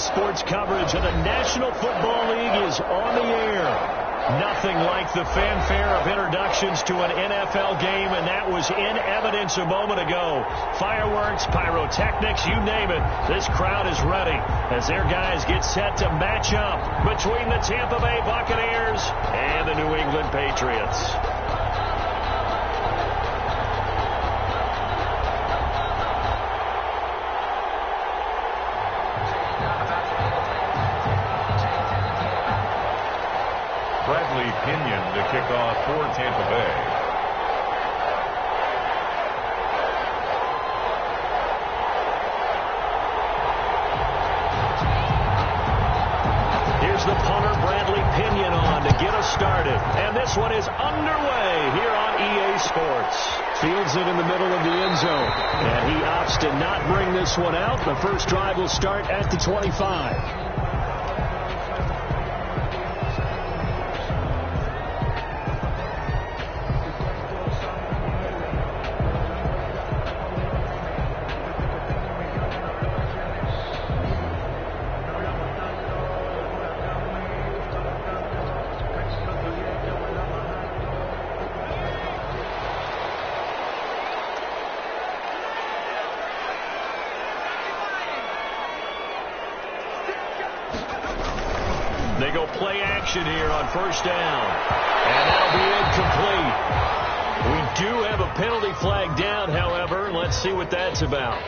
Sports coverage of the National Football League is on the air. Nothing like the fanfare of introductions to an NFL game, and that was in evidence a moment ago. Fireworks, pyrotechnics, you name it. This crowd is ready as their guys get set to match up between the Tampa Bay Buccaneers and the New England Patriots. Pinion to kick off for Tampa Bay. Here's the punter, Bradley Pinion, on to get us started. And this one is underway here on EA Sports. Fields it in the middle of the end zone. And he opts to not bring this one out. The first drive will start at the 25. They go play action here on first down. And that'll be incomplete. We do have a penalty flag down, however. Let's see what that's about.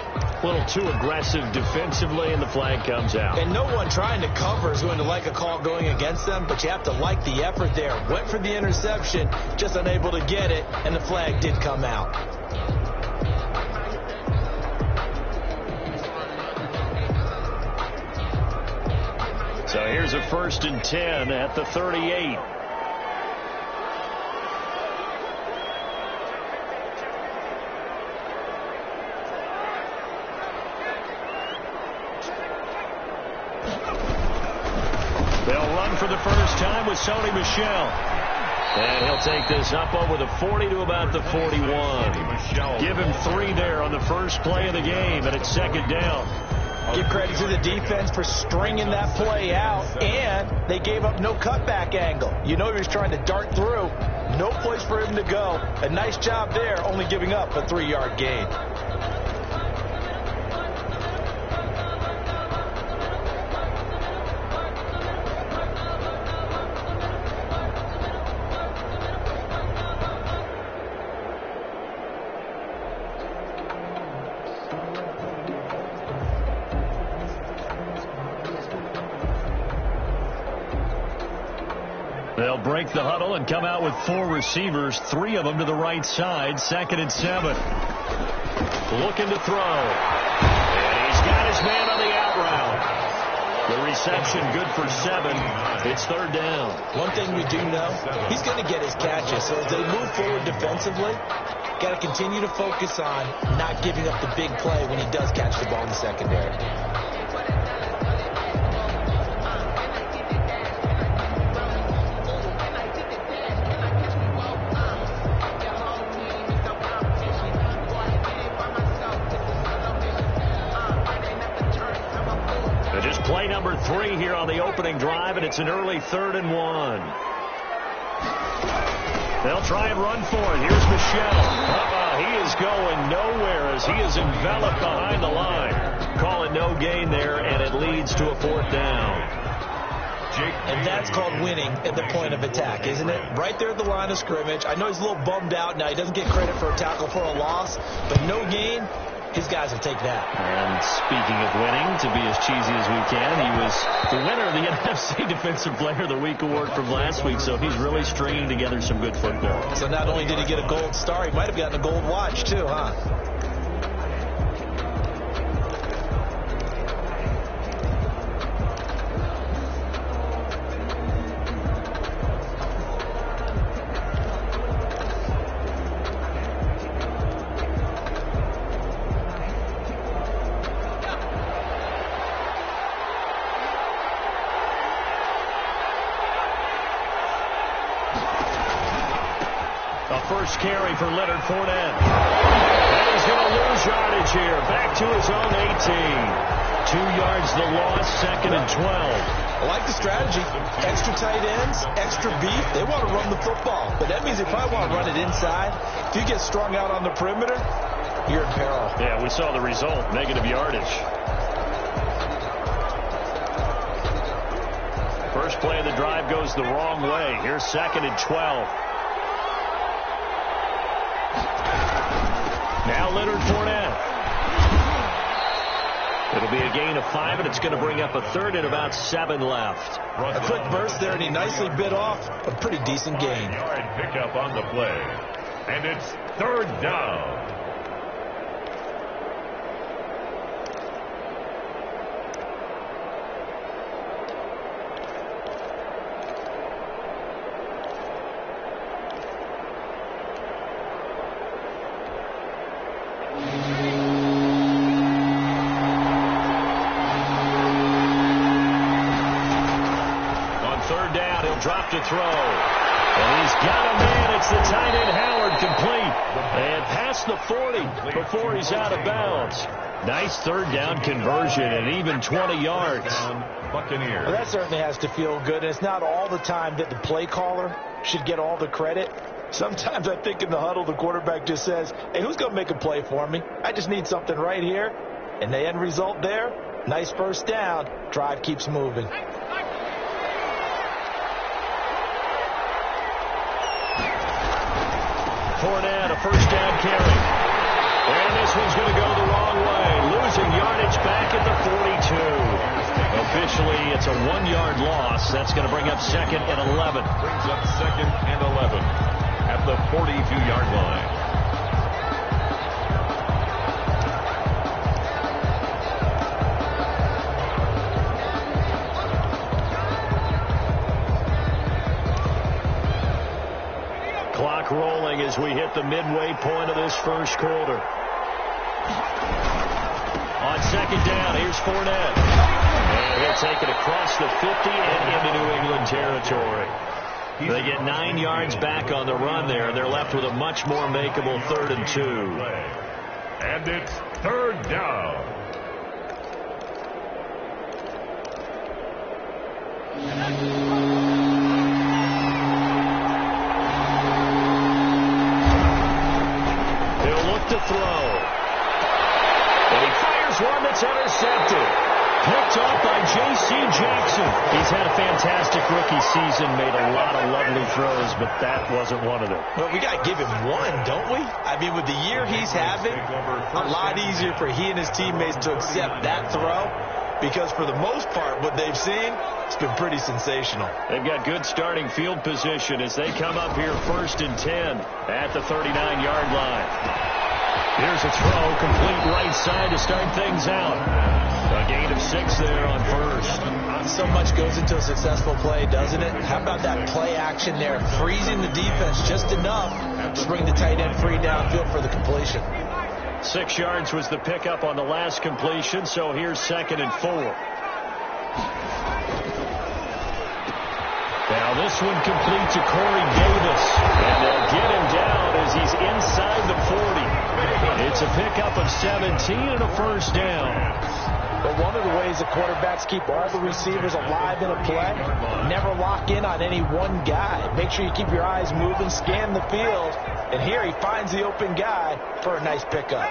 A little too aggressive defensively, and the flag comes out. And no one trying to cover is going to like a call going against them, but you have to like the effort there. Went for the interception, just unable to get it, and the flag did come out. So here's a 1st and 10 at the 38. They'll run for the first time with Sony Michel. And he'll take this up over the 40 to about the 41. Give him 3 there on the first play of the game, and it's 2nd down. Give credit to the defense for stringing that play out, and they gave up no cutback angle. You know he was trying to dart through. No place for him to go. A nice job there, only giving up a 3-yard gain. They'll break the huddle and come out with 4 receivers, 3 of them to the right side. 2nd and 7. Looking to throw. And he's got his man on the out route. The reception good for 7. It's 3rd down. One thing we do know, he's going to get his catches. So as they move forward defensively, got to continue to focus on not giving up the big play when he does catch the ball in the secondary. Play number 3 here on the opening drive, and it's an early 3rd and 1. They'll try and run for it. Here's Michel. He is going nowhere as he is enveloped behind the line. Call it no gain there, and it leads to a 4th down. And that's called winning at the point of attack, isn't it? Right there at the line of scrimmage. I know he's a little bummed out now. He doesn't get credit for a tackle for a loss, but no gain. His guys will take that. And speaking of winning, to be as cheesy as we can, he was the winner of the NFC Defensive Player of the Week award from last week, so he's really stringing together some good football. So not only did he get a gold star, he might have gotten a gold watch too, huh? First carry for Leonard Fournette. And he's going to lose yardage here. Back to his own 18. yards the loss, 2nd and 12. I like the strategy. Extra tight ends, extra beef. They want to run the football. But that means they probably want to run it inside. If you get strung out on the perimeter, you're in peril. Yeah, we saw the result. Negative yardage. First play of the drive goes the wrong way. Here's 2nd and 12. Now Leonard Fournette. It'll be a gain of 5, and it's going to bring up a 3rd and about 7 left. A quick burst there, and he nicely bit off a pretty decent gain. Yard pickup on the play. And it's 3rd down. Drop to throw. And he's got a man. It's the tight end Howard, complete. And past the 40 before he's out of bounds. Nice 3rd down conversion and even 20 yards. Buccaneers. Well, that certainly has to feel good. And it's not all the time that the play caller should get all the credit. Sometimes I think in the huddle the quarterback just says, hey, who's going to make a play for me? I just need something right here. And the end result there, nice first down. Drive keeps moving. Fournette, a first down carry. And this one's going to go the wrong way. Losing yardage back at the 42. Officially, it's a 1-yard loss. That's going to bring up 2nd and 11. Brings up 2nd and 11 at the 42-yard line. Rolling as we hit the midway point of this first quarter. On 2nd down, here's Fournette. And he'll take it across the 50 and into New England territory. They get 9 yards back on the run there. They're left with a much more makeable 3rd and 2. And it's 3rd down. To throw. And he fires one that's intercepted. Picked off by J.C. Jackson. He's had a fantastic rookie season, made a lot of lovely throws, but that wasn't one of them. Well, we got to give him one, don't we? I mean, with the year he's having, a lot easier for he and his teammates to accept that throw, because for the most part, what they've seen, it's been pretty sensational. They've got good starting field position as they come up here 1st and 10 at the 39-yard line. Here's a throw, complete right side to start things out. A gain of 6 there on 1st. So much goes into a successful play, doesn't it? How about that play action there, freezing the defense just enough to bring the tight end free downfield for the completion. 6 yards was the pickup on the last completion, so here's 2nd and 4. Now this one complete to Corey Davis, and they'll get him down as he's inside the 40. It's a pickup of 17 and a first down. But one of the ways the quarterbacks keep all the receivers alive in a play, never lock in on any one guy. Make sure you keep your eyes moving, scan the field, and here he finds the open guy for a nice pickup.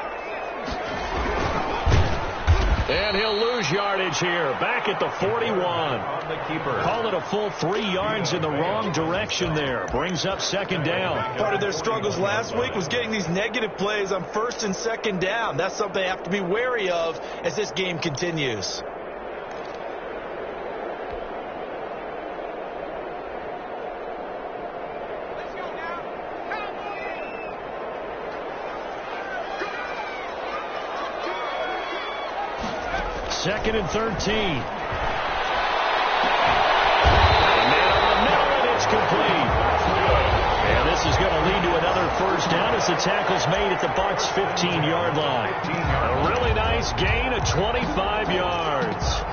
And he'll lose yardage here, back at the 41. Call it a full 3 yards in the wrong direction there. Brings up 2nd down. Part of their struggles last week was getting these negative plays on 1st and 2nd down. That's something they have to be wary of as this game continues. Second and 13. And on the middle, and it's complete. And this is going to lead to another first down as the tackle's made at the Bucs' 15-yard line. A really nice gain of 25 yards.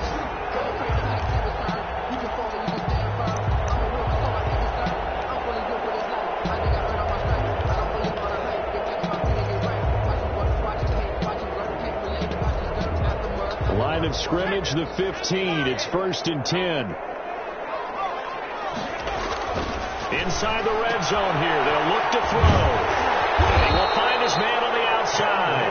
line of scrimmage, the 15. It's 1st and 10. Inside the red zone here. They'll look to throw. He will find his man on the outside.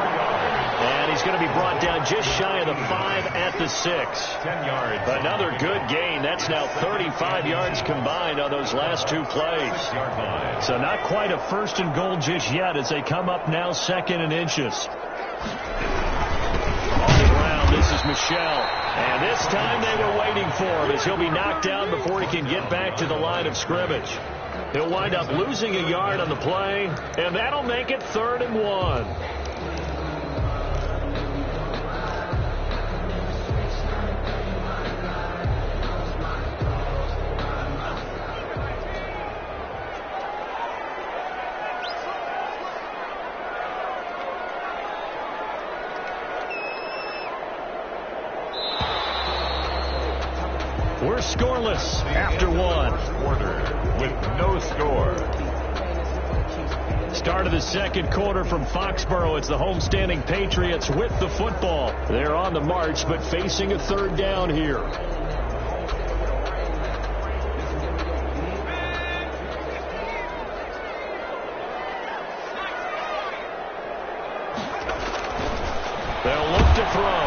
And he's going to be brought down just shy of the 5 at the 6. 10 yards. Another good gain. That's now 35 yards combined on those last 2 plays. So not quite a 1st and goal just yet as they come up now 2nd and inches. On the ground, this is Michel. And this time they were waiting for him as he'll be knocked down before he can get back to the line of scrimmage. He'll wind up losing a yard on the play, and that'll make it 3rd and 1. We're scoreless after 1. Quarter with no score. Start of the 2nd quarter from Foxborough. It's the homestanding Patriots with the football. They're on the march, but facing a 3rd down here. They'll look to throw.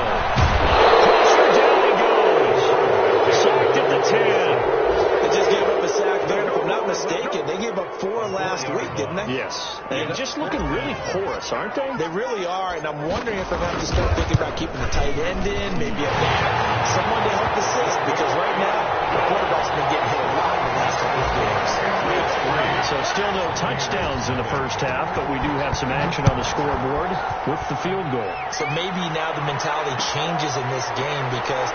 Down he goes. Sacked at the 10. They just gave up a sack there. If I'm not mistaken, they gave up 4 last week, didn't they? Yes. They're just looking really porous, aren't they? They really are, and I'm wondering if they're going to have to start thinking about keeping the tight end in, maybe a back, someone to help assist, because right now, the quarterback's been getting hit a lot in the last couple of games. So still no touchdowns in the first half, but we do have some action on the scoreboard with the field goal. So maybe now the mentality changes in this game, because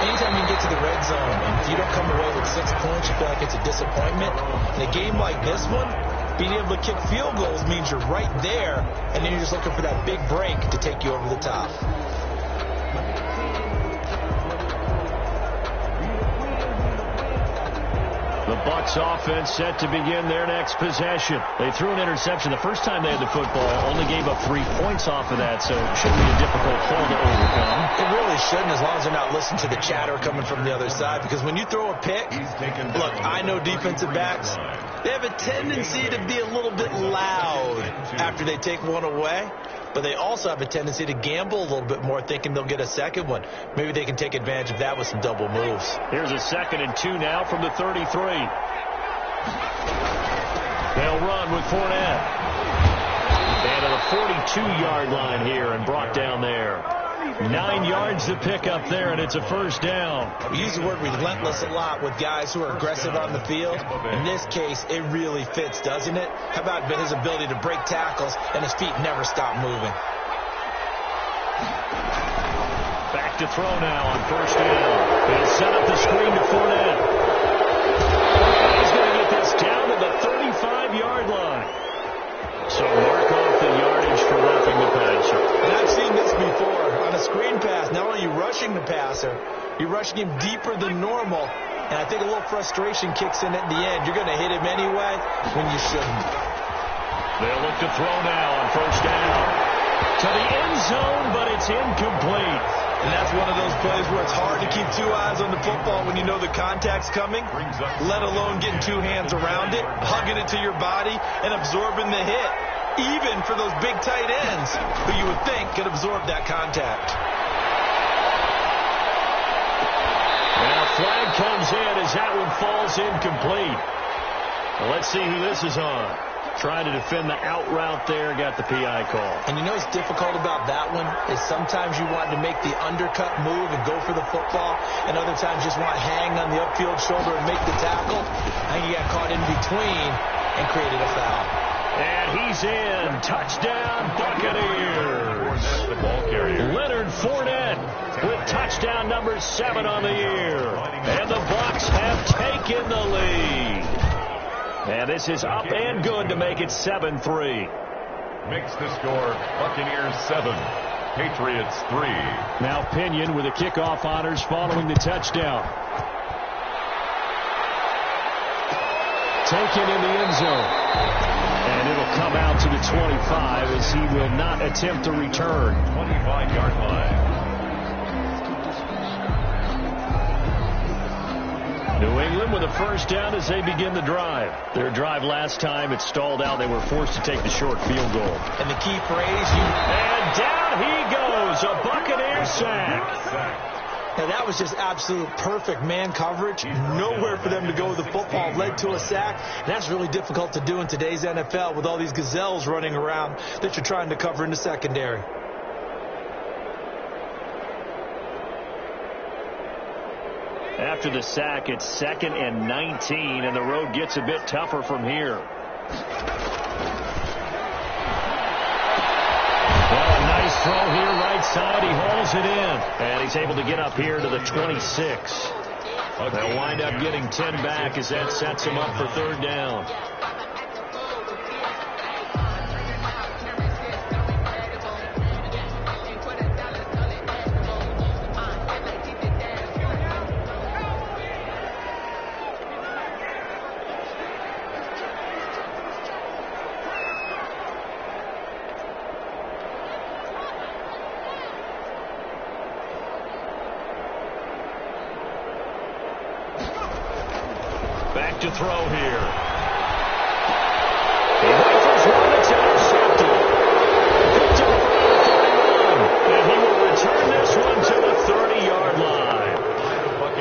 anytime you get to the red zone, and if you don't come away with 6 points, you feel like it's a disappointment. In a game like this one, being able to kick field goals means you're right there, and then you're just looking for that big break to take you over the top. The Bucs offense set to begin their next possession. They threw an interception the first time they had the football, only gave up 3 points off of that, so it shouldn't be a difficult hole to overcome. It really shouldn't, as long as they're not listening to the chatter coming from the other side, because when you throw a pick, look, I know defensive backs, they have a tendency to be a little bit loud after they take one away, but they also have a tendency to gamble a little bit more, thinking they'll get a second one. Maybe they can take advantage of that with some double moves. Here's a 2nd and 2 now from the 33. They'll run with Fournette. And to the 42-yard line here and brought down there. 9 yards to pick up there, and it's a 1st down. We use the word relentless a lot with guys who are aggressive on the field. In this case, it really fits, doesn't it? How about his ability to break tackles and his feet never stop moving? Back to throw now on 1st down. He'll set up the screen to Fournette. He's going to get this down to the 35-yard line. So mark off the yardage for roughing the passer. And I've seen this before. On a screen pass, not only are you rushing the passer, you're rushing him deeper than normal. And I think a little frustration kicks in at the end. You're going to hit him anyway when you shouldn't. They'll look to throw now on 1st down. To the end zone, but it's incomplete. And that's one of those plays where it's hard to keep 2 eyes on the football when you know the contact's coming, let alone getting 2 hands around it, hugging it to your body, and absorbing the hit, even for those big tight ends who you would think could absorb that contact. And a flag comes in as that one falls incomplete. Well, let's see who this is on. Trying to defend the out route there, got the PI call. And you know what's difficult about that one is sometimes you want to make the undercut move and go for the football, and other times just want to hang on the upfield shoulder and make the tackle. I think he got caught in between and created a foul. And he's in. Touchdown, Buccaneers. The ball carrier. Leonard Fournette with touchdown number 7 on the year. And the Bucs have taken the lead. And this is up and good to make it 7-3. Makes the score Buccaneers 7, Patriots 3. Now Pinion with the kickoff honors following the touchdown. Taken in the end zone. And it'll come out to the 25 as he will not attempt to return. 25-yard line. New England with a first down as they begin the drive. Their drive last time, it stalled out. They were forced to take the short field goal. And the key phrase, and down he goes, a Buccaneer sack. And that was just absolute perfect man coverage. Nowhere for them to go with the football. Led to a sack. That's really difficult to do in today's NFL with all these gazelles running around that you're trying to cover in the secondary. After the sack, it's 2nd and 19, and the road gets a bit tougher from here. Well, a nice throw here, right side. He hauls it in, and he's able to get up here to the 26. They'll wind up getting 10 back as that sets him up for third down. Back to throw here. He rifles one. It's intercepted. Picked up around the 31. And he will return this one to the 30-yard line.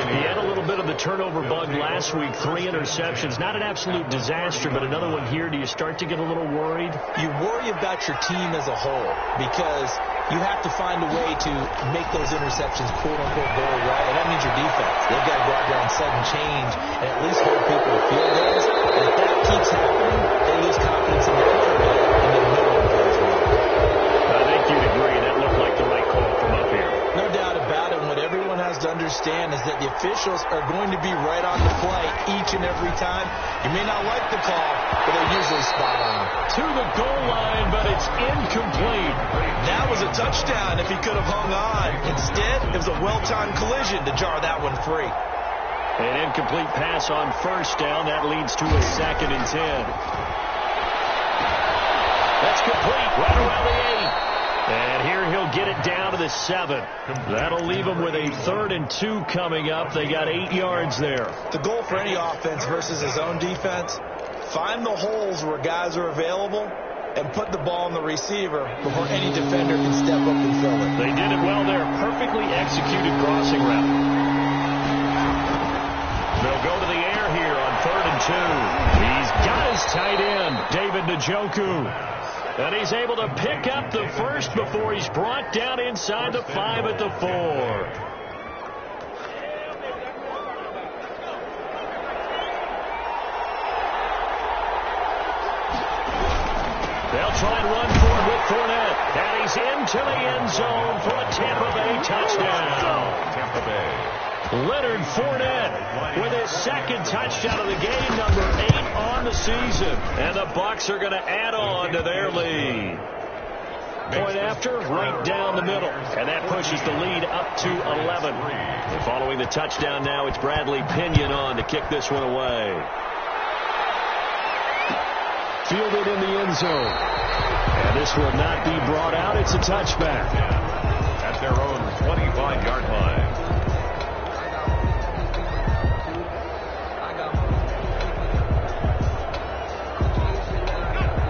He had a little bit of the turnover bug last week. 3 interceptions. Not an absolute disaster, but another one here. Do you start to get a little worried? You worry about your team as a whole because you have to find a way to make those interceptions quote-unquote go right, and that means your defense. They've got to go out there on sudden change and at least hold people to field goals. And if that keeps happening, they lose confidence in the quarterback, and then no one plays well. I think you'd agree that looked like the right call from up here. No doubt about it. And what everyone has to understand is that the officials are going to be right on the play each and every time. You may not like the call, but they're usually spot on. To the goal line, but it's incomplete. That was a touchdown if he could have hung on. Instead, it was a well-timed collision to jar that one free. An incomplete pass on first down. That leads to a 2nd and 10. That's complete right around the 8. And here he'll get it down to the 7. That'll leave him with a 3rd and 2 coming up. They got 8 yards there. The goal for any offense versus his own defense, find the holes where guys are available and put the ball on the receiver before any defender can step up and fill it. They did it well there. Perfectly executed crossing route. They'll go to the air here on 3rd and 2. He's got his tight end, David Njoku. And he's able to pick up the first before he's brought down inside the 5 at the 4. They'll try and run for it with Fournette. And he's into the end zone for a Tampa Bay touchdown. Tampa Bay. Leonard Fournette with his 2nd touchdown of the game, number 8 on the season. And the Bucs are going to add on to their lead. Point after, right down the middle. And that pushes the lead up to 11. And following the touchdown now, it's Bradley Pinion on to kick this one away. Fielded in the end zone. And this will not be brought out. It's a touchback. At their own 25-yard line.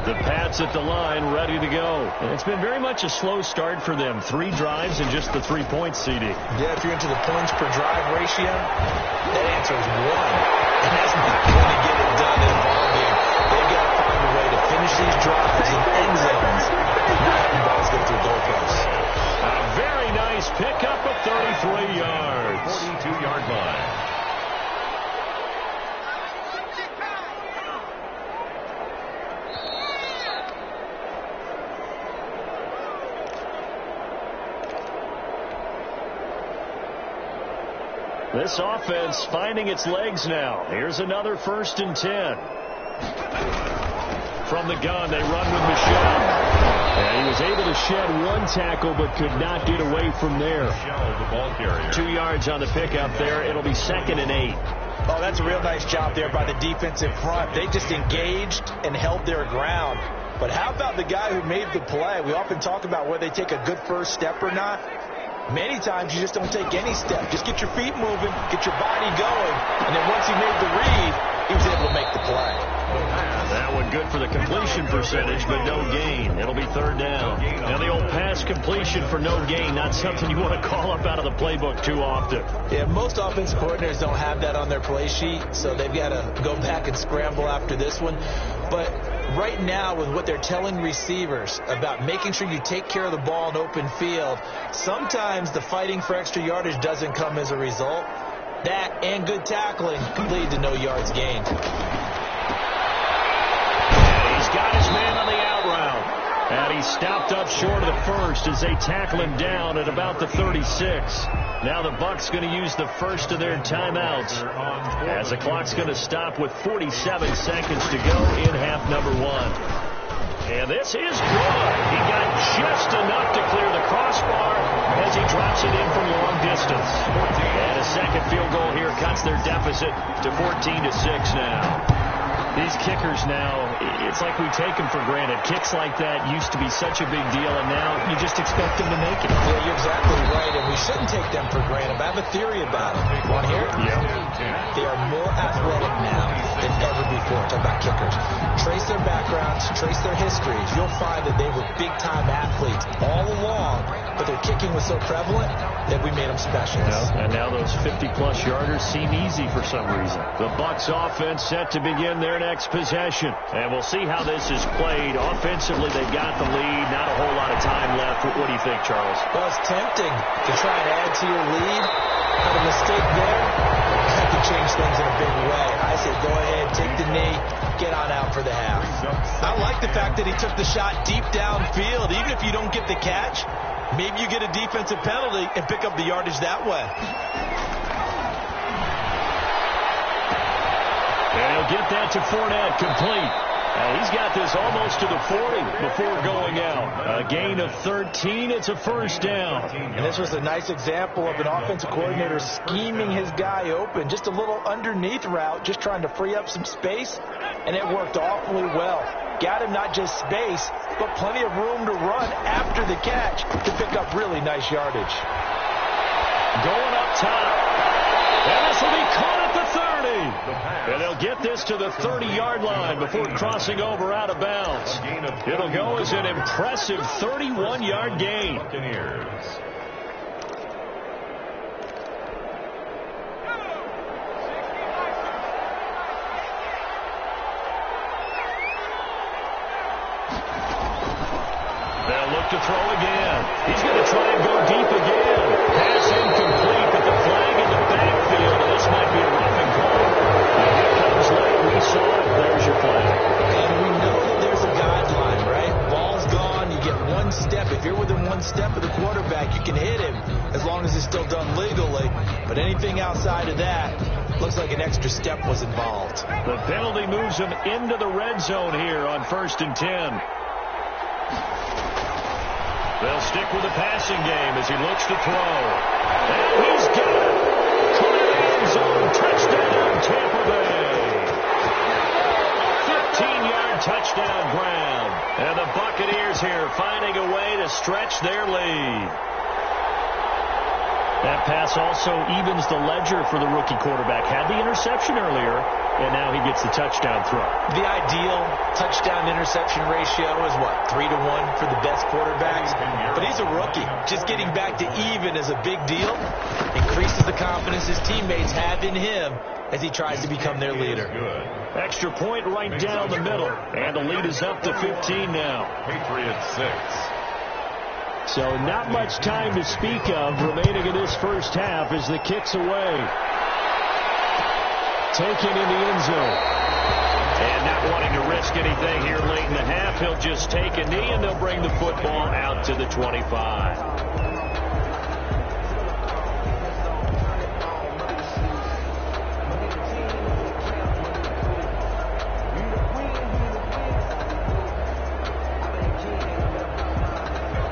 The Pats at the line, ready to go. And it's been very much a slow start for them. 3 drives and just the 3-point CD. Yeah, if you're into the points per drive ratio, that answer is 1. And that's not going to get it done in a ball game. They've got to find a way to finish these drives in end zones, not having balls go through goalposts. A very nice pickup of 33 yards. 42-yard line. This offense finding its legs now. Here's another 1st and 10. From the gun, they run with Michel. And he was able to shed 1 tackle, but could not get away from there. Michel, the ball carrier. 2 yards on the pickup there. It'll be 2nd and 8. Oh, that's a real nice job there by the defensive front. They just engaged and held their ground. But how about the guy who made the play? We often talk about whether they take a good first step or not. Many times you just don't take any step. Just get your feet moving, get your body going, and then once he made the read, he was able to make the play. That one good for the completion percentage, but no gain. It'll be third down. Now the old pass completion for no gain, not something you want to call up out of the playbook too often. Yeah, most offensive coordinators don't have that on their play sheet, so they've got to go back and scramble after this one. But right now, with what they're telling receivers about making sure you take care of the ball in open field, sometimes the fighting for extra yardage doesn't come as a result. That and good tackling could lead to no yards gained. He's got his man on the out route. And he stopped up short of the first as they tackle him down at about the 36. Now the Bucs going to use the first of their timeouts as the clock's going to stop with 47 seconds to go in half number one. And this is good. He got just enough to clear the crossbar as he drops it in from long distance. And a second field goal here cuts their deficit to 14-6 now. These kickers now, it's like we take them for granted. Kicks like that used to be such a big deal, and now you just expect them to make it. Yeah, you're exactly right, and we shouldn't take them for granted. But I have a theory about it. You want to hear it? Yeah. They are more athletic now than ever before. Talk about kickers. Trace their backgrounds, trace their histories. You'll find that they were big-time athletes all along, but their kicking was so prevalent that we made them specialists. And now those 50-plus yarders seem easy for some reason. The Bucs offense set to begin their next possession. And we'll see how this is played. Offensively, they've got the lead. Not a whole lot of time left. What do you think, Charles? Well, it's tempting to try and add to your lead. Had a mistake there. That could change things in a big way. I say go ahead, take the knee, get on out for the half. I like the fact that he took the shot deep downfield. Even if you don't get the catch, maybe you get a defensive penalty and pick up the yardage that way. And he'll get that to Fournette, complete. He's got this almost to the 40 before going out. A gain of 13. It's a first down. And this was a nice example of an offensive coordinator scheming his guy open. Just a little underneath route, just trying to free up some space, and it worked awfully well. Got him not just space, but plenty of room to run after the catch to pick up really nice yardage. Going up top. And this will be caught at the 30. And they'll get this to the 30-yard line before crossing over out of bounds. It'll go as an impressive 31-yard gain. They'll look to throw again. He's going to try and go deep again. Pass incomplete, but the flag in the backfield. This might be a roughing call. And here comes late. We saw it. There's your flag. And we know that there's a guideline, right? Ball's gone. You get one step. If you're within one step of the quarterback, you can hit him as long as it's still done legally. But anything outside of that looks like an extra step was involved. The penalty moves him into the red zone here on 1st and 10. They'll stick with the passing game as he looks to throw. And he's got it. Clear end zone. Touchdown, Tampa Bay. 15-yard touchdown ground. And the Buccaneers here finding a way to stretch their lead. That pass also evens the ledger for the rookie quarterback. Had the interception earlier, and now he gets the touchdown throw. The ideal touchdown-interception ratio is, what, 3-to-1 for the best quarterbacks? But he's a rookie. Just getting back to even is a big deal. Increases the confidence his teammates have in him as he tries to become their leader. Extra point right down the middle. And the lead is up to 15 now. Patriots 6. So not much time to speak of remaining in this first half as the kick's away. Taken in the end zone. And not wanting to risk anything here late in the half, he'll just take a knee and they'll bring the football out to the 25.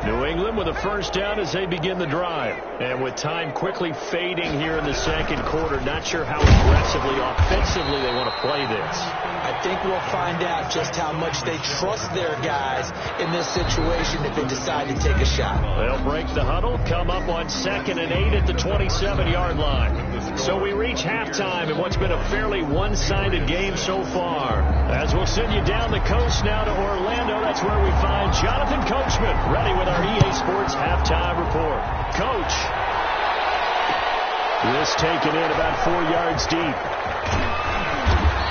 New England with a first down as they begin the drive. And with time quickly fading here in the second quarter, not sure how aggressively, offensively they want to play this. I think we'll find out just how much they trust their guys in this situation if they decide to take a shot. They'll break the huddle, come up on 2nd and 8 at the 27-yard line. So we reach halftime in what's been a fairly one-sided game so far. As we'll send you down the coast now to Orlando, that's where we find Jonathan Coachman, ready with our EA Sports halftime report. Coach. This taken in about 4 yards deep.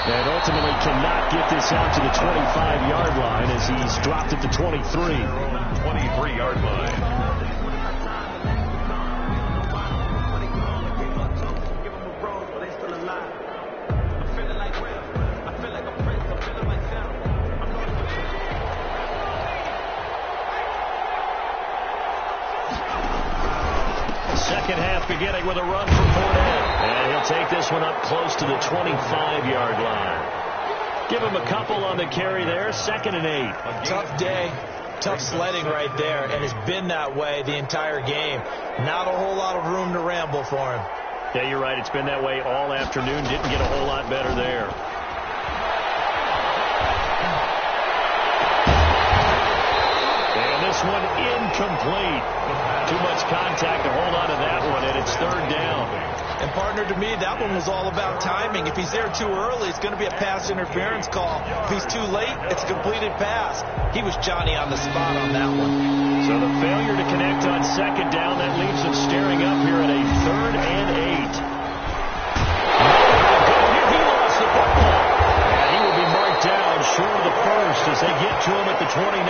And ultimately cannot get this out to the 25-yard line as he's dropped at the 23. 23-yard line. Second half beginning with a run from Fournette. And he'll take this one up close to the 25-yard line. Give him a couple on the carry there. 2nd and 8. Tough day. Tough sledding right there. And it's been that way the entire game. Not a whole lot of room to ramble for him. Yeah, you're right. It's been that way all afternoon. Didn't get a whole lot better there. And this one incomplete. Too much contact to hold on to that one, and it's 3rd down. And, partner, to me, that one was all about timing. If he's there too early, it's going to be a pass interference call. If he's too late, it's a completed pass. He was Johnny on the spot on that one. So the failure to connect on 2nd down, that leaves him staring up here at a 3rd and 8. He lost the football. And he will be marked down short of the first as they get to him at the 29.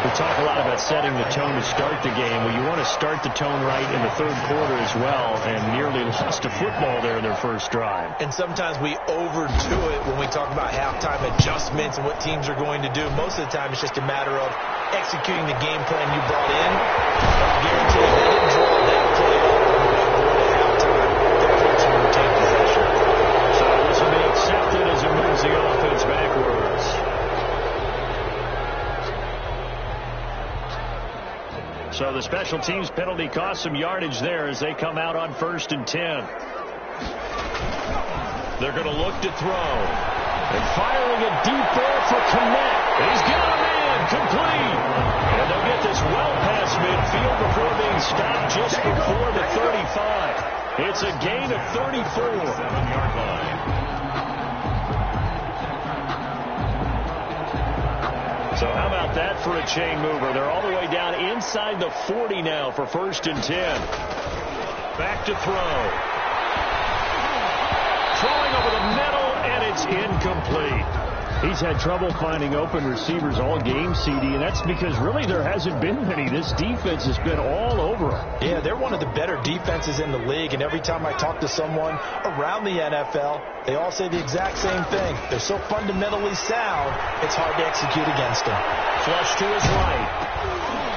We talk a lot about setting the tone to start the game. Well, you want to start the tone right in the 3rd quarter as well, and nearly lost a football there in their first drive. And sometimes we overdo it when we talk about halftime adjustments and what teams are going to do. Most of the time, it's just a matter of executing the game plan you brought in. I guarantee if they didn't draw that play up at halftime, they're fortunate to take possession. So this will be accepted as it moves the offense backwards. So the special teams penalty cost some yardage there as they come out on 1st and 10. They're going to look to throw. And firing a deep ball for Kmet. He's got a man complete. And they'll get this well past midfield before being stopped just before the 35. It's a gain of 34. 7-yard line. So how about that for a chain mover? They're all the way down inside the 40 now for 1st and 10. Back to throw. Throwing over the middle, and it's incomplete. He's had trouble finding open receivers all game, CD, and that's because really there hasn't been many. This defense has been all over them. Yeah, they're one of the better defenses in the league, and every time I talk to someone around the NFL, they all say the exact same thing. They're so fundamentally sound, it's hard to execute against them. Flush to his right.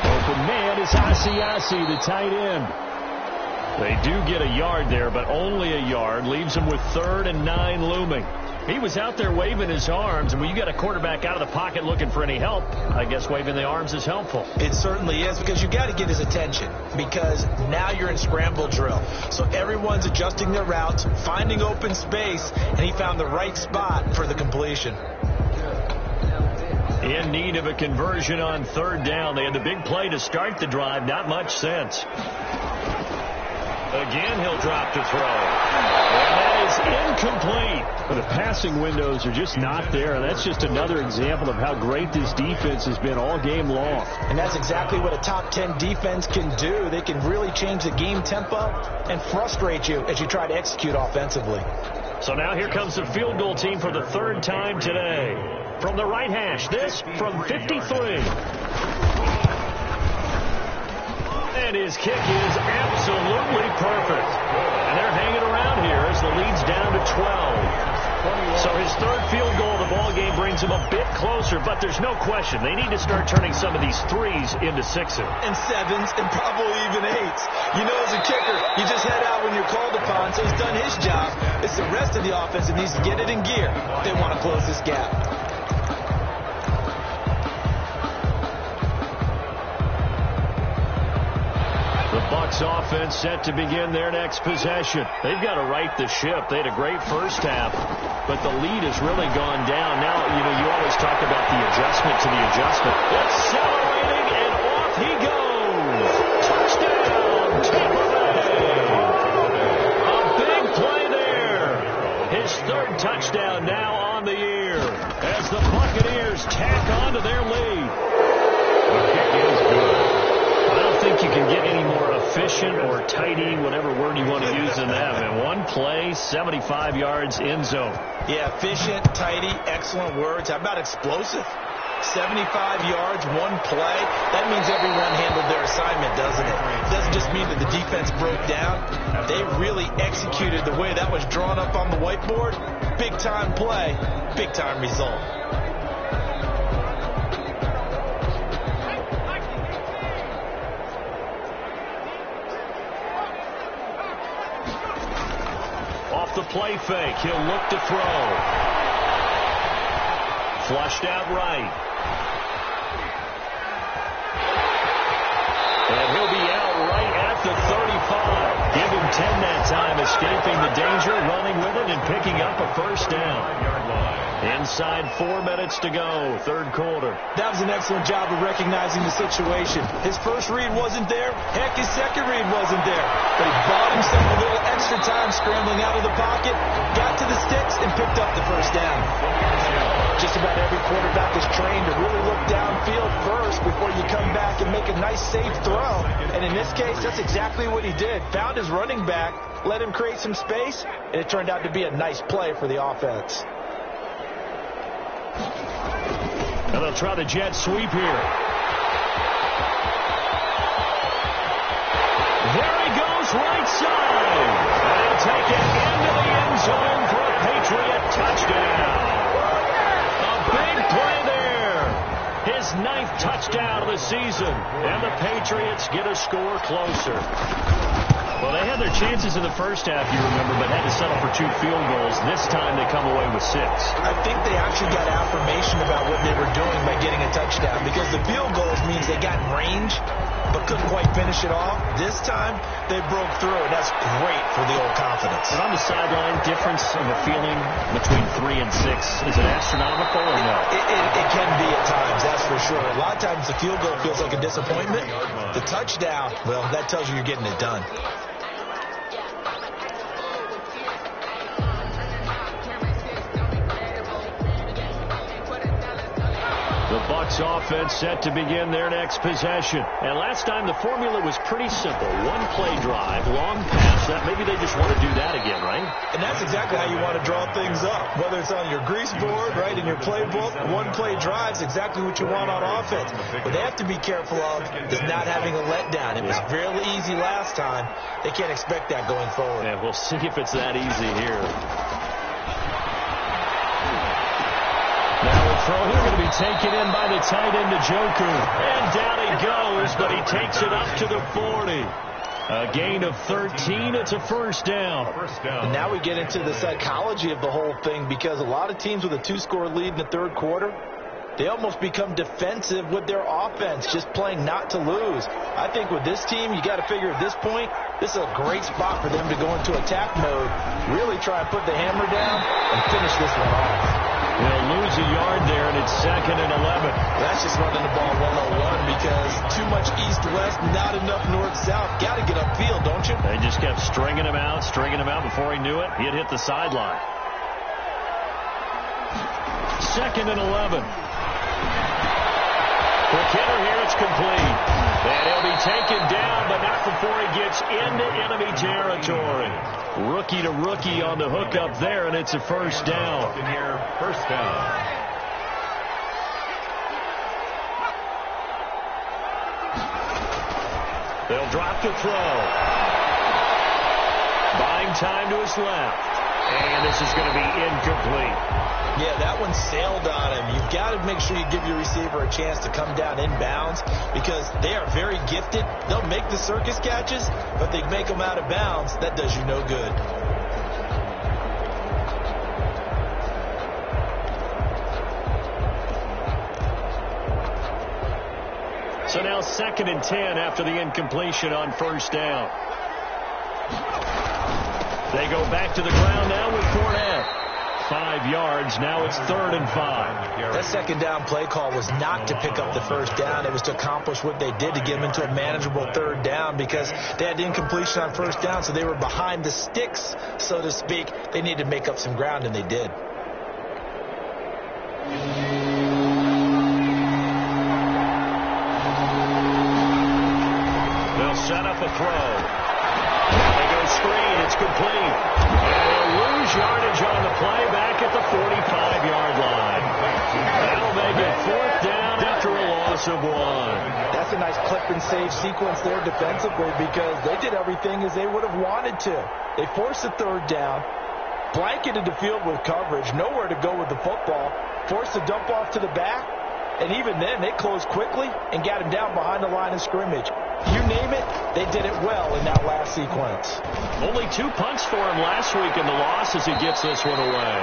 Open man is Asiasi, the tight end. They do get a yard there, but only a yard. Leaves them with 3rd and 9 looming. He was out there waving his arms, and when you got a quarterback out of the pocket looking for any help, I guess waving the arms is helpful. It certainly is, because you got to get his attention, because now you're in scramble drill. So everyone's adjusting their routes, finding open space, and he found the right spot for the completion. In need of a conversion on 3rd down. They had the big play to start the drive. Not much sense. Again, he'll drop to throw. And that is incomplete. The passing windows are just not there. That's just another example of how great this defense has been all game long. And that's exactly what a top 10 defense can do. They can really change the game tempo and frustrate you as you try to execute offensively. So now here comes the field goal team for the 3rd time today. From the right hash, this from 53. And his kick is absolutely perfect. And they're hanging around here as the lead's down to 12. So his 3rd field goal of the ball game brings him a bit closer, but there's no question they need to start turning some of these 3s into 6s. And 7s and probably even 8s. You know, as a kicker, you just head out when you're called upon, so he's done his job. It's the rest of the offense that needs to get it in gear if they want to close this gap. The Bucs offense set to begin their next possession. They've got to right the ship. They had a great first half. but the lead has really gone down. Now, you always talk about the adjustment to the adjustment. Accelerating, and off he goes. Touchdown, Tampa Bay. A big play there. His third touchdown now on the year as the Buccaneers tack on to their lead. The kick is good. I don't think you can get any more efficient or tidy, whatever word you want to use in that. And one play, 75 yards, end zone. Yeah, efficient, tidy, excellent words. How about explosive? 75 yards, one play. That means everyone handled their assignment, doesn't it? It doesn't just mean that the defense broke down. They really executed the way that was drawn up on the whiteboard. Big-time play, big-time result. The play fake. He'll look to throw. Flushed out right. And he'll be out right at the 35. Give him 10 that time, escaping the danger, running with it, and picking up a first down. Inside 4 minutes to go, third quarter. That was an excellent job of recognizing the situation. His first read wasn't there. Heck, his second read wasn't there. But he bought himself a little extra time scrambling out of the pocket, got to the sticks, and picked up the first down. Just about every quarterback is trained to really look downfield first before you come back and make a nice, safe throw. And in this case, that's exactly what he did. Found his running back, let him create some space, and it turned out to be a nice play for the offense. And they'll try the jet sweep here. There he goes, right side. And he'll take it into the end zone for a Patriot touchdown. A big play there. His 9th touchdown of the season. And the Patriots get a score closer. Well, they had their chances in the first half, you remember, but had to settle for 2 field goals. This time they come away with 6. I think they actually got affirmation about what they were doing by getting a touchdown, because the field goals means they got in range but couldn't quite finish it off. This time they broke through, and that's great for the old confidence. And on the sideline, difference of a feeling between 3 and 6, is it astronomical or no? It can be at times, that's for sure. A lot of times the field goal feels like a disappointment. The touchdown, well, that tells you you're getting it done. The Bucs offense set to begin their next possession. And last time the formula was pretty simple. One play drive, long pass. That maybe they just want to do that again, right? And that's exactly how you want to draw things up. Whether it's on your grease board, right, in your playbook, one play drive is exactly what you want on offense. What they have to be careful of is not having a letdown. It was fairly easy last time. They can't expect that going forward. Yeah, we'll see if it's that easy here. Throw here going to be taken in by the tight end, Njoku. And down he goes, but he takes it up to the 40. A gain of 13. It's a first down. And now we get into the psychology of the whole thing, because a lot of teams with a 2-score lead in the third quarter, they almost become defensive with their offense, just playing not to lose. I think with this team, you got to figure at this point, this is a great spot for them to go into attack mode, really try and put the hammer down and finish this one off. They'll lose a yard there, and it's 2nd and 11. That's just running the ball 101, because too much east-west, not enough north-south. Got to get upfield, don't you? They just kept stringing him out before he knew it. He had hit the sideline. 2nd and 11. Quick hitter here, it's complete. And he'll be taken down, but not before he gets into enemy territory. Rookie to rookie on the hook up there, and it's a first down. First down. They'll drop the throw. Buying time to his left. And this is going to be incomplete. Yeah, that one sailed on him. You've got to make sure you give your receiver a chance to come down inbounds, because they are very gifted. They'll make the circus catches, but they make them out of bounds. That does you no good. So now 2nd and 10 after the incompletion on first down. They go back to the ground now with Fournette. 5 yards. Now it's 3rd and 5. That second down play call was not to pick up the first down. It was to accomplish what they did, to get them into a manageable 3rd down, because they had incompletion on first down, so they were behind the sticks, so to speak. They needed to make up some ground, and they did. They'll set up a throw. They go screen. It's complete. And they'll lose yardage on the play back at the 45-yard line. That'll make it 4th down after a loss of 1. That's a nice clip and save sequence there defensively, because they did everything as they would have wanted to. They forced the 3rd down, blanketed the field with coverage, nowhere to go with the football, forced the dump off to the back, and even then they closed quickly and got him down behind the line of scrimmage. You name it, they did it well in that last sequence. Only 2 punts for him last week in the loss as he gets this one away.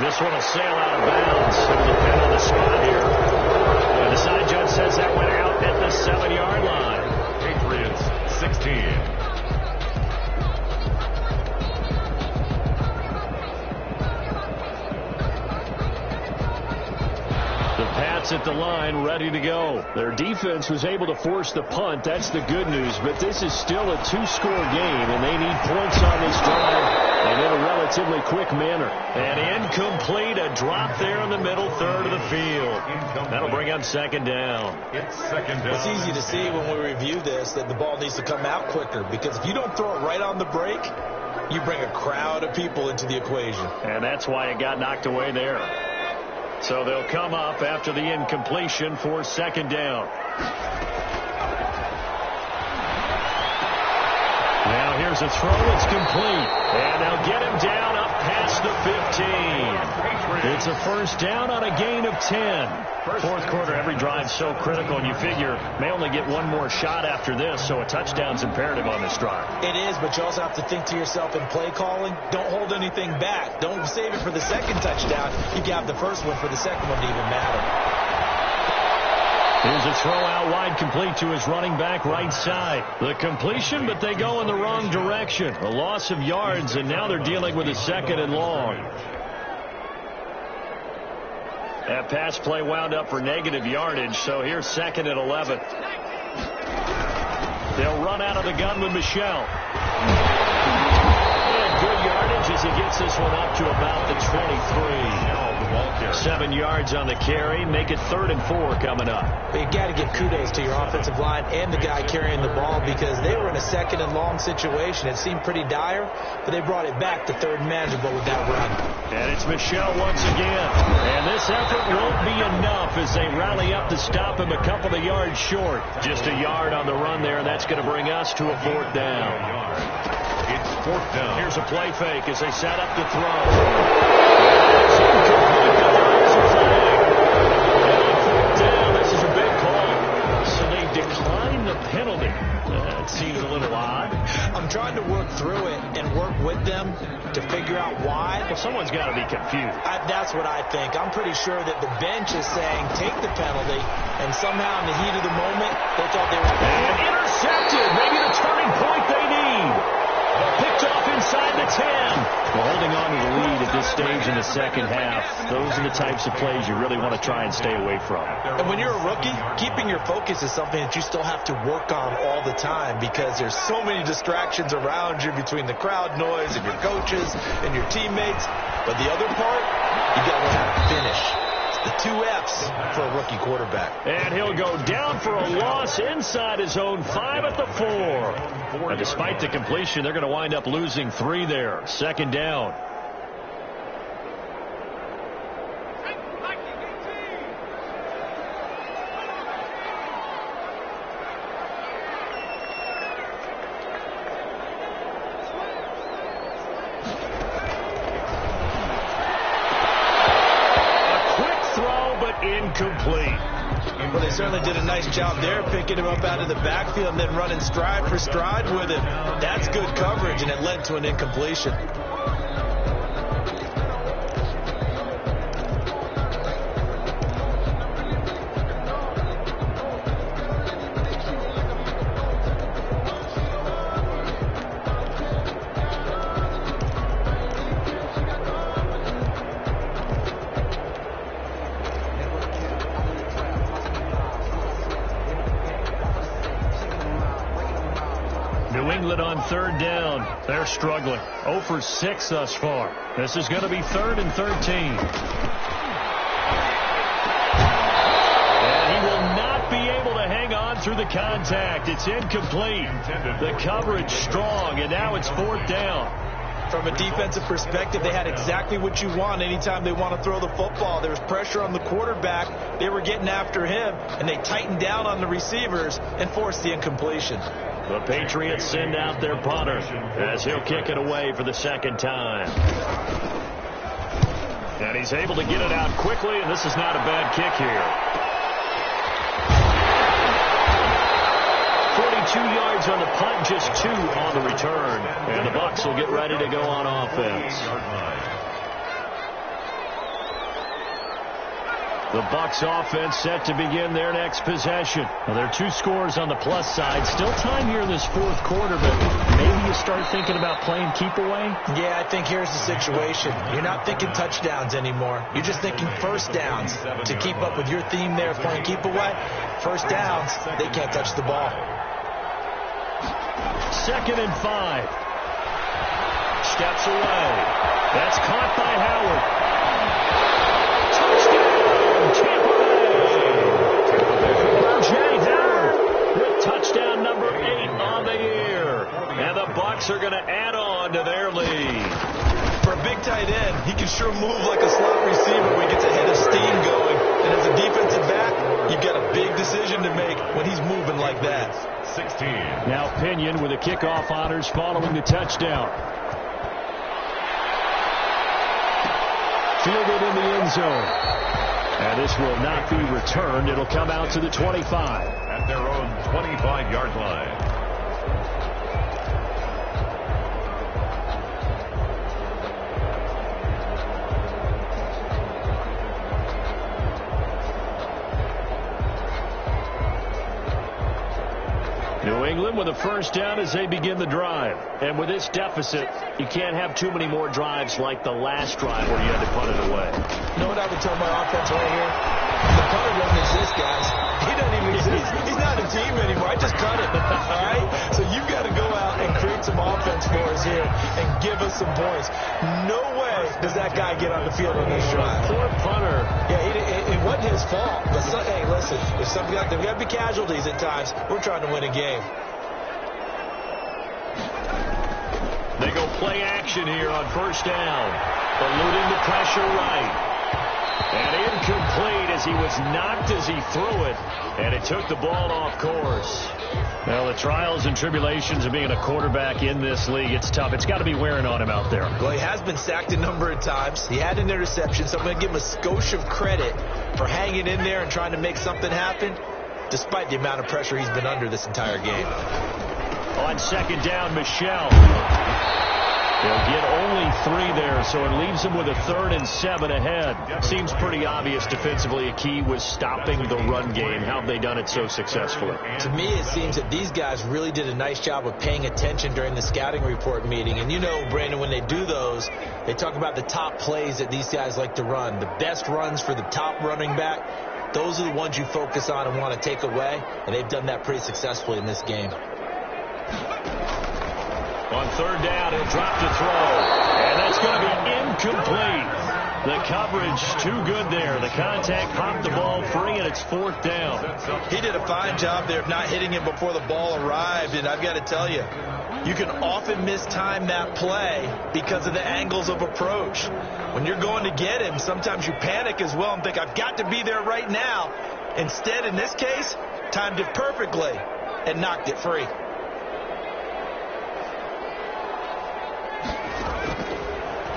This one will sail out of bounds. It'll depend on the spot here. And the side judge says that went out at the 7-yard line. Patriots 16. Pats at the line, ready to go. Their defense was able to force the punt. That's the good news. But this is still a 2-score game, and they need points on this drive, and in a relatively quick manner. And incomplete, a drop there in the middle third of the field. That'll bring up 2nd down. It's 2nd down. It's easy to see when we review this that the ball needs to come out quicker, because if you don't throw it right on the break, you bring a crowd of people into the equation. And that's why it got knocked away there. So they'll come up after the incompletion for 2nd down. Now here's a throw. It's complete. And they'll get him down up past the 15. It's a 1st down on a gain of 10. 4th quarter, every drive so critical, and you figure may only get one more shot after this, so a touchdown's imperative on this drive. It is, but you also have to think to yourself in play calling, don't hold anything back. Don't save it for the 2nd touchdown. You can have the 1st one for the 2nd one to even matter. Here's a throw out wide, complete to his running back right side. The completion, but they go in the wrong direction. A loss of yards, and now they're dealing with a 2nd and long. That pass play wound up for negative yardage, so here's 2nd and 11. They'll run out of the gun with Michel. And good yardage as he gets this one up to about the 23. 7 yards on the carry. Make it 3rd and 4 coming up. But you got to give kudos to your offensive line and the guy carrying the ball, because they were in a 2nd and long situation. It seemed pretty dire, but they brought it back to 3rd and manageable with that run. And it's Michel once again. And this effort won't be enough as they rally up to stop him a couple of yards short. Just a yard on the run there, and that's going to bring us to a 4th down. It's 4th down. Here's a play fake as they set up to throw. This is a big call. So they decline the penalty. That seems a little odd. I'm trying to work through it and work with them to figure out why. Well, someone's got to be confused. That's what I think. I'm pretty sure that the bench is saying take the penalty, and somehow in the heat of the moment, they thought they were... And intercepted. Maybe the turning point they need. Picked off inside the 10. Well, holding on to the lead at this stage in the 2nd half, those are the types of plays you really want to try and stay away from. And when you're a rookie, keeping your focus is something that you still have to work on all the time, because there's so many distractions around you between the crowd noise and your coaches and your teammates. But the other part, you got to learn how to finish. The 2 F's for a rookie quarterback. And he'll go down for a loss inside his own 5 at the 4. And despite the completion, they're going to wind up losing 3 there. 2nd down. Incomplete. Well, they certainly did a nice job there, picking him up out of the backfield and then running stride for stride with him. That's good coverage, and it led to an incompletion. New England on third down. They're struggling. 0 for 6 thus far. This is going to be 3rd and 13. And he will not be able to hang on through the contact. It's incomplete. The coverage strong, and now it's 4th down. From a defensive perspective, they had exactly what you want anytime they want to throw the football. There was pressure on the quarterback. They were getting after him, and they tightened down on the receivers and forced the incompletion. The Patriots send out their punter as he'll kick it away for the 2nd time. And he's able to get it out quickly, and this is not a bad kick here. 42 yards on the punt, just 2 on the return. And the Bucs will get ready to go on offense. The Bucs offense set to begin their next possession. Well, there are 2 scores on the plus side. Still time here in this 4th quarter, but maybe you start thinking about playing keep away? Yeah, I think here's the situation. You're not thinking touchdowns anymore. You're just thinking first downs. To keep up with your theme there of playing keep away, first downs, they can't touch the ball. 2nd and 5. Steps away. That's caught by Howard. Touchdown, Tampa Bay. Jay Howard with touchdown number 8 on the year. And the Bucs are going to add on to their lead. For a big tight end, he can sure move like a slot receiver when he gets a head of steam going. And as a defensive back, you've got a big decision to make when he's moving like that. 16. Now Pinion with the kickoff honors following the touchdown. Fielded in the end zone. And this will not be returned. It'll come out to the 25. At their own 25-yard line. New England with a first down as they begin the drive. And with this deficit, you can't have too many more drives like the last drive where you had to punt it away. You know what I would tell my offense right here? The punter doesn't exist, guys. He doesn't even exist. He's not a team anymore. I just cut it. All right? So you've got to go out and create some offense for us here and give us some points. No way does that guy get on the field on this drive. Poor punter. Yeah, it wasn't his fault. But hey, listen, if something like that, we got to be casualties at times. We're trying to win a game. They go play action here on first down. Eluding the pressure right. And incomplete as he was knocked as he threw it. And it took the ball off course. Well, the trials and tribulations of being a quarterback in this league, it's tough. It's got to be wearing on him out there. Well, he has been sacked a number of times. He had an interception, so I'm going to give him a skosh of credit for hanging in there and trying to make something happen, despite the amount of pressure he's been under this entire game. On second down, Michel. They'll get only 3 there, so it leaves them with a 3rd and 7 ahead. Seems pretty obvious defensively a key was stopping the run game. How have they done it so successfully? To me, it seems that these guys really did a nice job of paying attention during the scouting report meeting. And you know, Brandon, when they do those, they talk about the top plays that these guys like to run. The best runs for the top running back, those are the ones you focus on and want to take away. And they've done that pretty successfully in this game. On third down, he'll drop to throw. And that's going to be incomplete. The coverage too good there. The contact popped the ball free, and it's 4th down. He did a fine job there of not hitting him before the ball arrived. And I've got to tell you, you can often mistime that play because of the angles of approach. When you're going to get him, sometimes you panic as well and think, I've got to be there right now. Instead, in this case, timed it perfectly and knocked it free.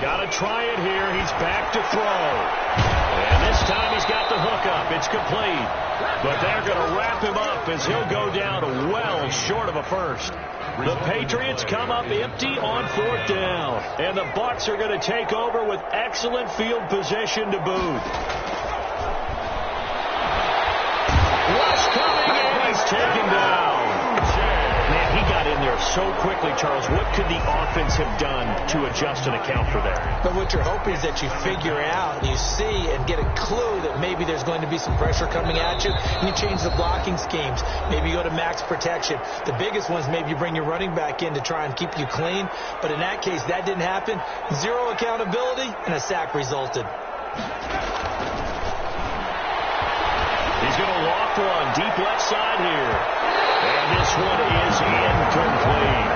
Got to try it here. He's back to throw. And this time he's got the hook up. It's complete. But they're going to wrap him up as he'll go down well short of a first. The Patriots come up empty on 4th down. And the Bucs are going to take over with excellent field position to boot. Rush coming, and he's taken down. Man, he got in there so quick. quickly, Charles, what could the offense have done to adjust and account for that? But what you're hoping is that you figure out, you see, and get a clue that maybe there's going to be some pressure coming at you, and you change the blocking schemes. Maybe you go to max protection. The biggest one is maybe you bring your running back in to try and keep you clean. But in that case, that didn't happen. Zero accountability, and a sack resulted. He's going to loft one deep left side here. And this one is incomplete.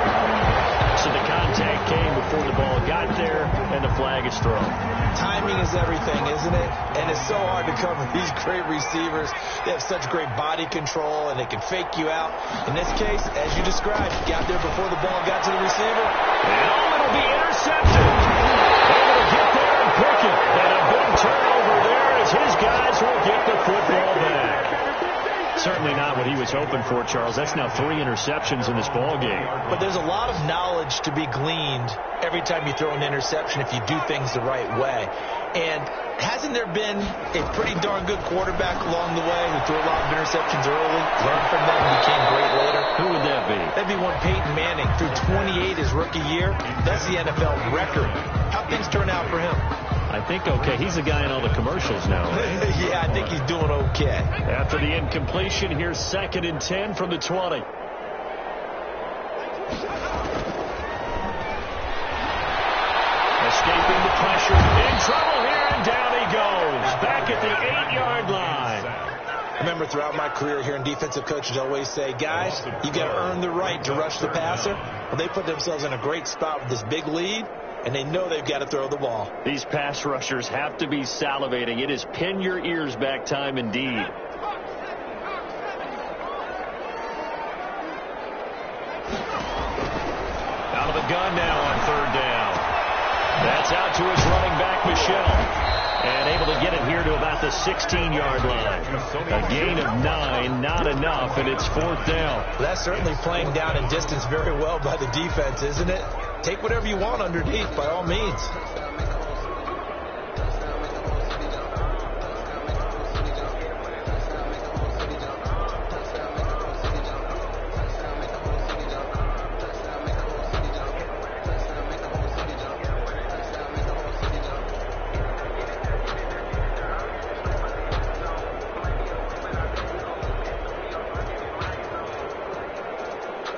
So the contact came before the ball got there, and the flag is thrown. Timing is everything, isn't it? And it's so hard to cover these great receivers. They have such great body control, and they can fake you out. In this case, as you described, got there before the ball got to the receiver. And it'll be intercepted. Able to get there and pick it. And a big turnover there as his guys will get the football back. Certainly not what he was hoping for, Charles. That's now 3 interceptions in this ball game. But there's a lot of knowledge to be gleaned every time you throw an interception if you do things the right way. And hasn't there been a pretty darn good quarterback along the way who threw a lot of interceptions early, learned from them, and became great later? Who would that be? That'd be one Peyton Manning. Threw 28 his rookie year. That's the NFL record. How'd things turn out for him? I think okay. He's the guy in all the commercials now. Right? Yeah, I think he's doing okay. After the incompletion, here's 2nd and 10 from the 20. Escaping the pressure. In trouble here, and down he goes. Back at the 8-yard line. I remember throughout my career hearing defensive coaches always say, guys, you got to earn the right to rush the passer. Well, they put themselves in a great spot with this big lead, and they know they've got to throw the ball. These pass rushers have to be salivating. It is pin your ears back time indeed. Out of the gun now on 3rd down. That's out to his running back, Michelle. And able to get it here to about the 16-yard line. A gain of 9, not enough, and it's 4th down. Well, that's certainly playing down in distance very well by the defense, isn't it? Take whatever you want underneath, by all means.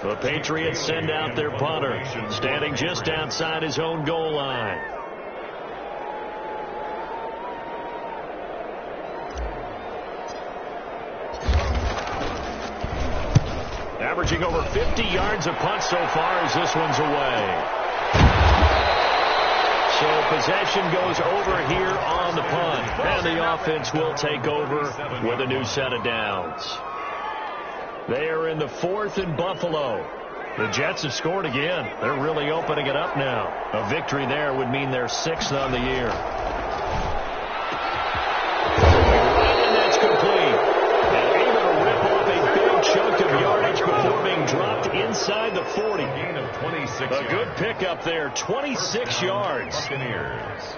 The Patriots send out their punter, standing just outside his own goal line. Averaging over 50 yards a punt so far as this one's away. So possession goes over here on the punt, and the offense will take over with a new set of downs. They are in the 4th in Buffalo. The Jets have scored again. They're really opening it up now. A victory there would mean they're 6th on the year. And that's complete. And able to rip off a big chunk of yardage before being dropped inside the 40. Gain of 26 A good pickup there, 26 yards. Buccaneers.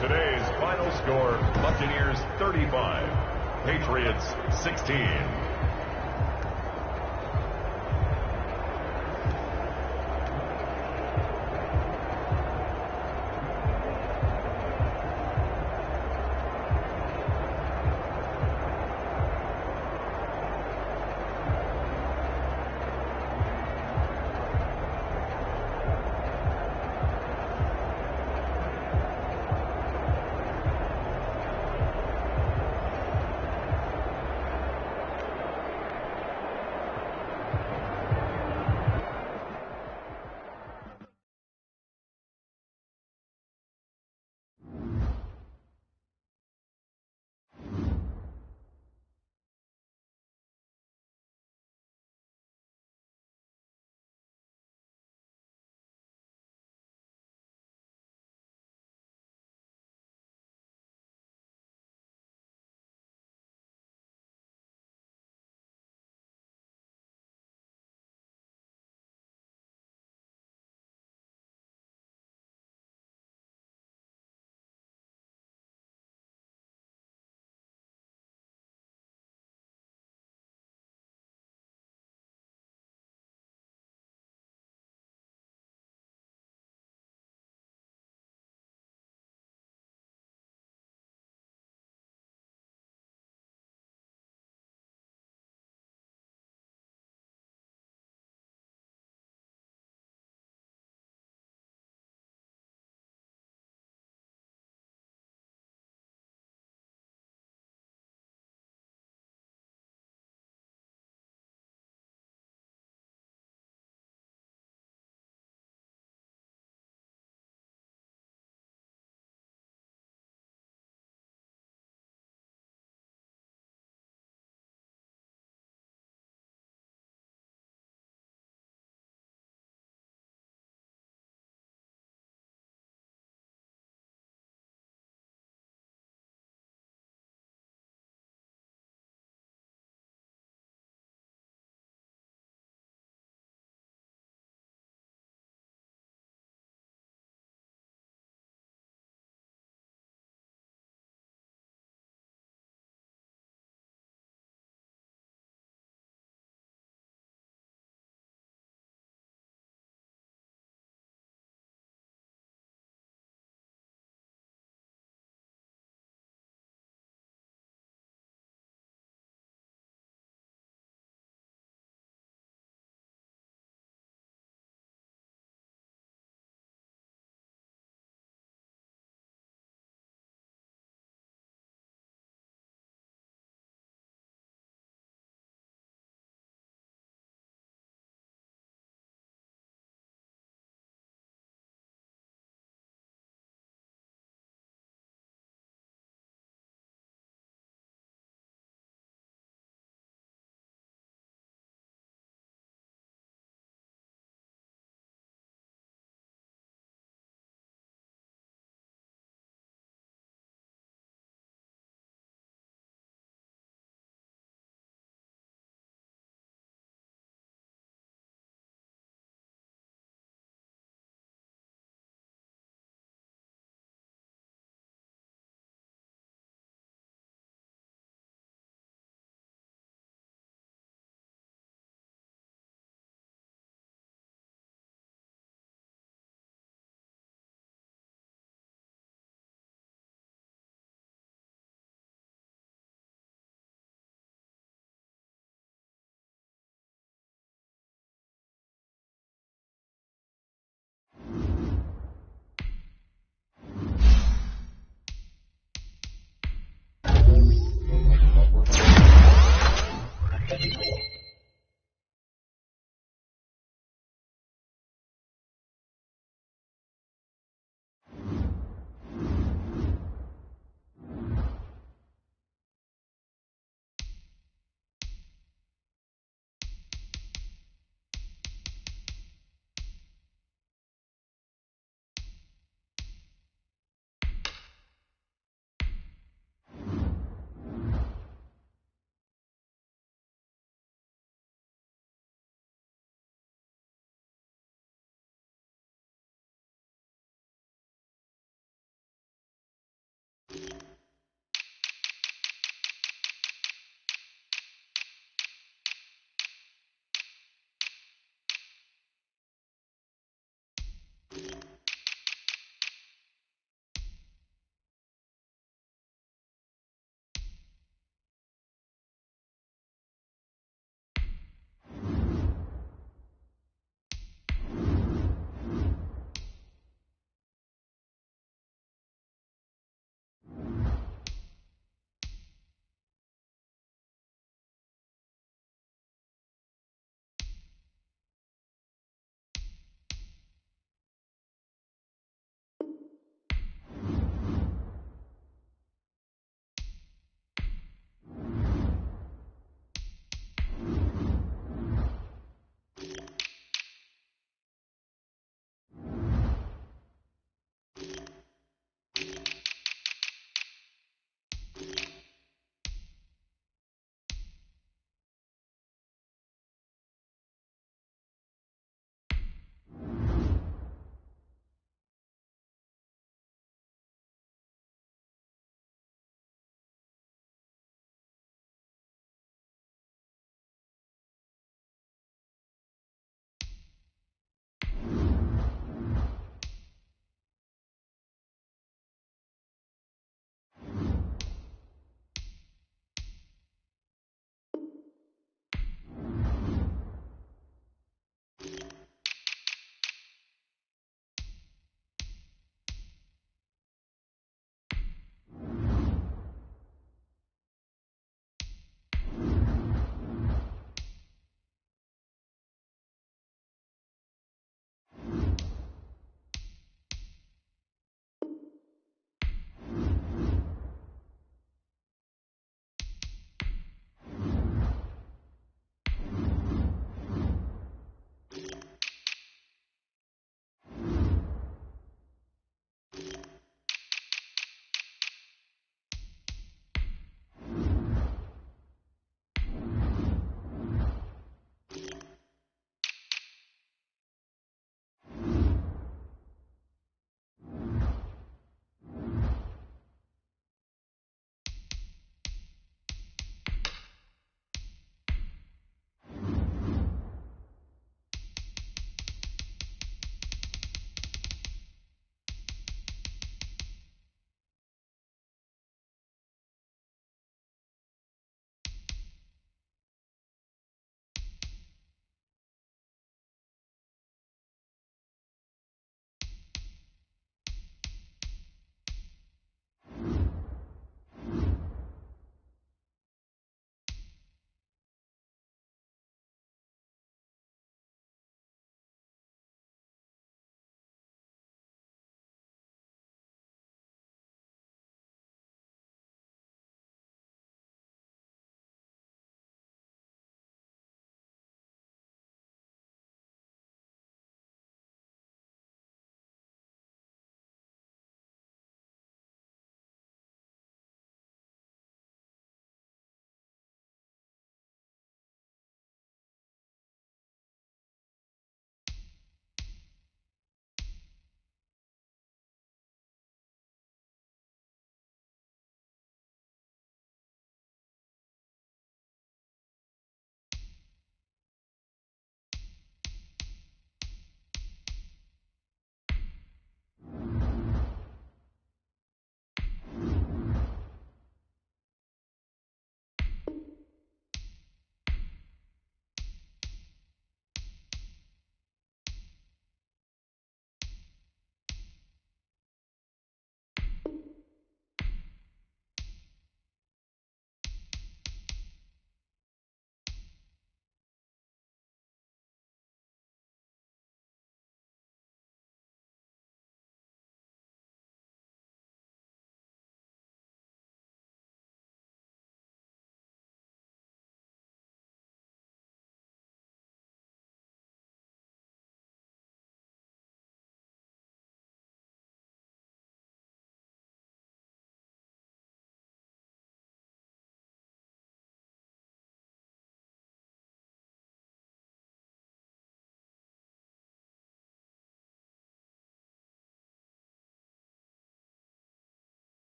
Today's final score, Buccaneers 35, Patriots 16.